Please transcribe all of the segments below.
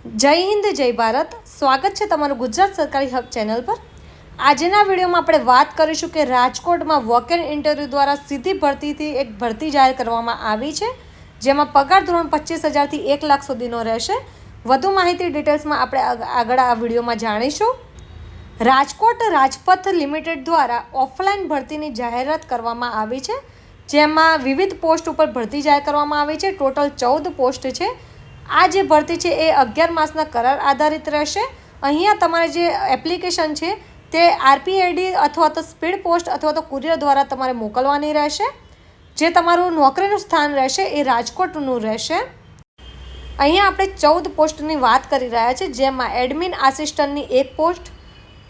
જય હિન્દ જય ભારત। સ્વાગત છે તમારું ગુજરાત સરકારી હક ચેનલ પર। આજના વિડીયોમાં આપણે વાત કરીશું કે રાજકોટમાં વોક ઇન ઇન્ટરવ્યૂ દ્વારા સીધી ભરતીથી એક ભરતી જાહેર કરવામાં આવી છે, જેમાં પગાર ધોરણ 25,000 થી 1 લાખ સુધીનો રહેશે। વધુ માહિતી ડિટેલ્સમાં આપણે આગળ આ વિડીયોમાં જાણીશું। રાજકોટ રાજપથ લિમિટેડ દ્વારા ઓફલાઈન ભરતીની જાહેરાત કરવામાં આવી છે, જેમાં વિવિધ પોસ્ટ ઉપર ભરતી જાહેર કરવામાં આવી છે। ટોટલ 14 પોસ્ટ છે। આ જે ભરતી છે એ 11 માસના કરાર આધારિત રહેશે। અહીંયા તમારે જે એપ્લિકેશન છે તે આરપીએડી અથવા તો સ્પીડ પોસ્ટ અથવા તો કુરિયર દ્વારા તમારે મોકલવાની રહેશે। જે તમારું નોકરીનું સ્થાન રહેશે એ રાજકોટનું રહેશે। અહીંયા આપણે 14 પોસ્ટની વાત કરી રહ્યા છીએ, જેમાં એડમિન આસિસ્ટન્ટની 1 પોસ્ટ,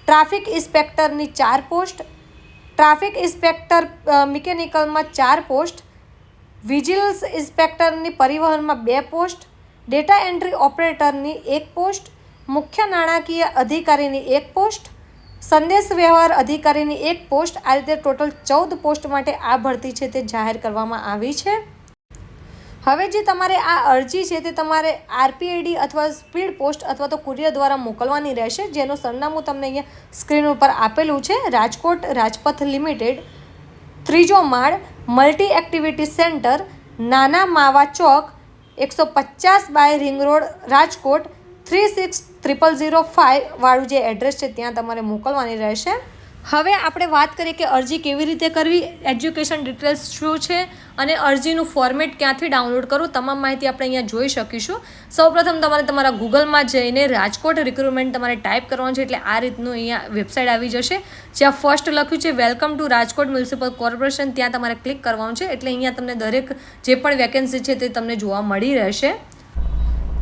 ટ્રાફિક ઇન્સ્પેક્ટરની 4 પોસ્ટ, ટ્રાફિક ઇન્સ્પેક્ટર મિકેનિકલમાં 4 પોસ્ટ, વિજિલન્સ ઇન્સ્પેક્ટરની પરિવહનમાં 2 પોસ્ટ, ડેટા એન્ટ્રી ઓપરેટરની 1 પોસ્ટ, મુખ્ય નાણાકીય અધિકારીની 1 પોસ્ટ, સંદેશ વ્યવહાર અધિકારીની 1 પોસ્ટ। આ રીતે ટોટલ 14 પોસ્ટ માટે આ ભરતી છે તે જાહેર કરવામાં આવી છે। હવે જે તમારે આ અરજી છે તે તમારે આરપીએડી અથવા સ્પીડ પોસ્ટ અથવા તો કુરિયર દ્વારા મોકલવાની રહેશે, જેનું સરનામું તમને અહીંયા સ્ક્રીન ઉપર આપેલું છે। રાજકોટ રાજપથ લિમિટેડ, 3જો માળ, મલ્ટી એક્ટિવિટી સેન્ટર, નાના માવા ચોક, 150 બાય રિંગ રોડ, રાજકોટ 360005 વાળું જે એડ્રેસ છે ત્યાં તમારે મોકલવાની રહેશે। હવે આપણે વાત કરીએ કે અરજી કેવી રીતે કરવી, એજ્યુકેશન ડિટેલ્સ શું છે અને અરજીનું ફોર્મેટ ક્યાંથી ડાઉનલોડ કરવું, તમામ માહિતી આપણે અહીંયા જોઈ શકીશું। સૌપ્રથમ તમારે તમારા ગૂગલમાં જઈને રાજકોટ રિક્રુટમેન્ટ તમારે ટાઈપ કરવાનું છે, એટલે આ રીતનું અહીંયા વેબસાઇટ આવી જશે, જ્યાં ફર્સ્ટ લખ્યું છે welcome to Rajkot municipal corporation, ત્યાં તમારે ક્લિક કરવાનું છે। એટલે અહીંયા તમને દરેક જે પણ વેકેન્સી છે તે તમને જોવા મળી રહેશે।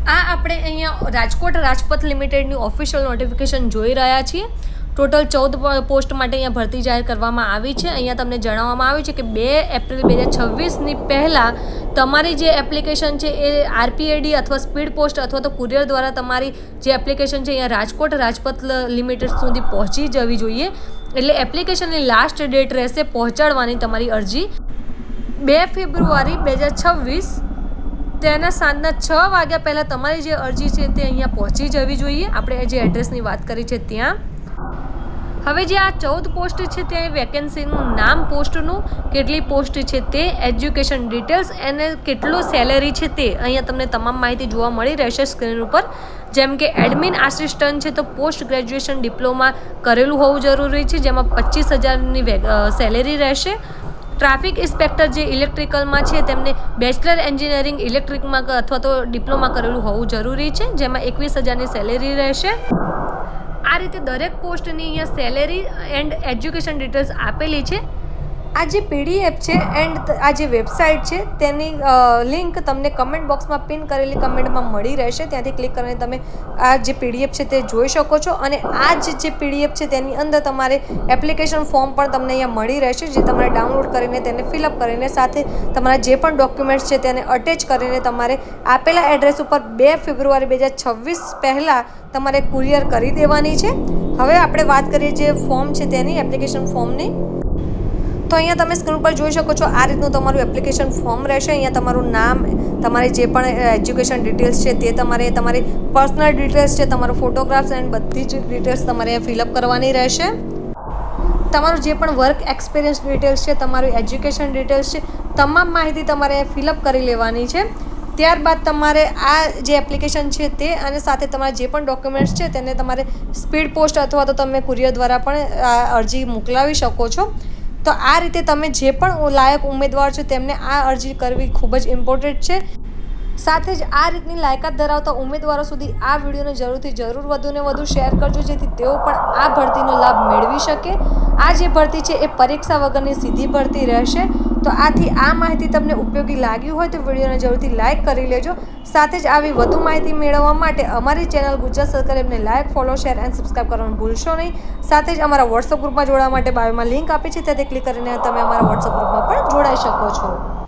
આ આપણે અહીંયા રાજકોટ રાજપથ લિમિટેડની ઓફિશિયલ નોટિફિકેશન જોઈ રહ્યા છીએ। ટોટલ 14 પોસ્ટ માટે અહીંયા ભરતી જાહેર કરવામાં આવી છે। અહીંયા તમને જણાવવામાં આવ્યું છે કે 2 એપ્રિલ 2026ની પહેલાં તમારી જે એપ્લિકેશન છે એ આરપીએડી અથવા સ્પીડ પોસ્ટ અથવા તો કુરિયર દ્વારા તમારી જે એપ્લિકેશન છે અહીંયા રાજકોટ રાજપથ લિમિટેડ સુધી પહોંચી જવી જોઈએ। એટલે એપ્લિકેશનની લાસ્ટ ડેટ રહેશે પહોંચાડવાની તમારી અરજી 2 ફેબ્રુઆરી 2026, તેના સાંજના 6 વાગ્યા પહેલાં તમારી જે અરજી છે તે અહીંયા પહોંચી જવી જોઈએ। આપણે જે એડ્રેસની વાત કરી છે ત્યાં। હવે જે આ 14 પોસ્ટ છે ત્યાં વેકેન્સીનું નામ પોસ્ટનું, કેટલી પોસ્ટ છે તે, એજ્યુકેશન ડિટેલ્સ અને કેટલું સેલેરી છે તે અહીંયા તમને તમામ માહિતી જોવા મળી રહેશે સ્ક્રીન ઉપર। જેમ કે એડમિન આસિસ્ટન્ટ છે તો પોસ્ટ ગ્રેજ્યુએશન ડિપ્લોમા કરેલું હોવું જરૂરી છે, જેમાં 25,000ની સેલેરી રહેશે। ટ્રાફિક ઇન્સ્પેક્ટર જે ઇલેક્ટ્રિકલમાં છે તેમને બેચલર એન્જિનિયરિંગ ઇલેક્ટ્રિકમાં અથવા તો ડિપ્લોમા કરેલું હોવું જરૂરી છે, જેમાં 21,000ની સેલેરી રહેશે। આ રીતે દરેક પોસ્ટની અહીંયા સેલેરી એન્ડ એજ્યુકેશન ડિટેલ્સ આપેલી છે। આ જે પીડીએફ છે એન્ડ આ જે વેબસાઇટ છે તેની લિંક તમને કમેન્ટ બોક્સમાં પિન કરેલી કમેન્ટમાં મળી રહેશે, ત્યાંથી ક્લિક કરીને તમે આ જે પીડીએફ છે તે જોઈ શકો છો। અને આ જે પીડીએફ છે તેની અંદર તમારે એપ્લિકેશન ફોર્મ પણ તમને અહીંયા મળી રહેશે, જે તમારે ડાઉનલોડ કરીને તેને ફિલઅપ કરીને સાથે તમારા જે પણ ડોક્યુમેન્ટ્સ છે તેને અટેચ કરીને તમારે આપેલા એડ્રેસ ઉપર 2 ફેબ્રુઆરી 2026 પહેલાં તમારે કુરિયર કરી દેવાની છે। હવે આપણે વાત કરીએ જે ફોર્મ છે તેની, એપ્લિકેશન ફોર્મની, તો અહીંયા તમે સ્ક્રીન પર જોઈ શકો છો આ રીતનું તમારું એપ્લિકેશન ફોર્મ રહેશે। અહીંયા તમારું નામ, તમારી જે પણ એજ્યુકેશન ડિટેલ્સ છે તે તમારી પર્સનલ ડિટેલ્સ છે, તમારો ફોટોગ્રાફ્સ એન્ડ બધી જ ડિટેલ્સ તમારે ફિલઅપ કરવાની રહેશે। તમારું જે પણ વર્ક એક્સપિરિયન્સ ડિટેલ્સ છે, તમારું એજ્યુકેશન ડિટેલ્સ છે, તમામ માહિતી તમારે ફિલઅપ કરી લેવાની છે। ત્યારબાદ તમારે આ જે એપ્લિકેશન છે તે અને સાથે તમારા જે પણ ડોક્યુમેન્ટ્સ છે તેને તમારે સ્પીડ પોસ્ટ અથવા તો તમે કુરિયર દ્વારા પણ આ અરજી મોકલાવી શકો છો। તો આ રીતે તમે જે પણ લાયક ઉમેદવાર છો તેમને આ અરજી કરવી ખૂબ જ ઇમ્પોર્ટન્ટ છે। સાથે જ આ રીતની લાયકાત ધરાવતા ઉમેદવારો સુધી આ વિડીયોને જરૂર વધુને વધુ શેર કરજો, જેથી તેઓ પણ આ ભરતીનો લાભ મેળવી શકે। આ જે ભરતી છે એ પરીક્ષા વગરની સીધી ભરતી રહેશે। તો આથી આ માહિતી તમને ઉપયોગી લાગી હોય તો વિડીયોને જરૂરથી લાઇક કરી લેજો। સાથે જ આવી વધુ માહિતી મેળવવા માટે અમારી ચેનલ ગુજરાત સરકાર એમને like, follow, share and subscribe કરવાનું ભૂલશો નહીં। સાથે જ અમારા વોટ્સઅપ ગ્રુપમાં જોડાવા માટે બાયોમાં લિંક આપી છે, ત્યાંથી ક્લિક કરીને તમે અમારા વોટ્સઅપ ગ્રુપમાં પણ જોડાઈ શકો છો।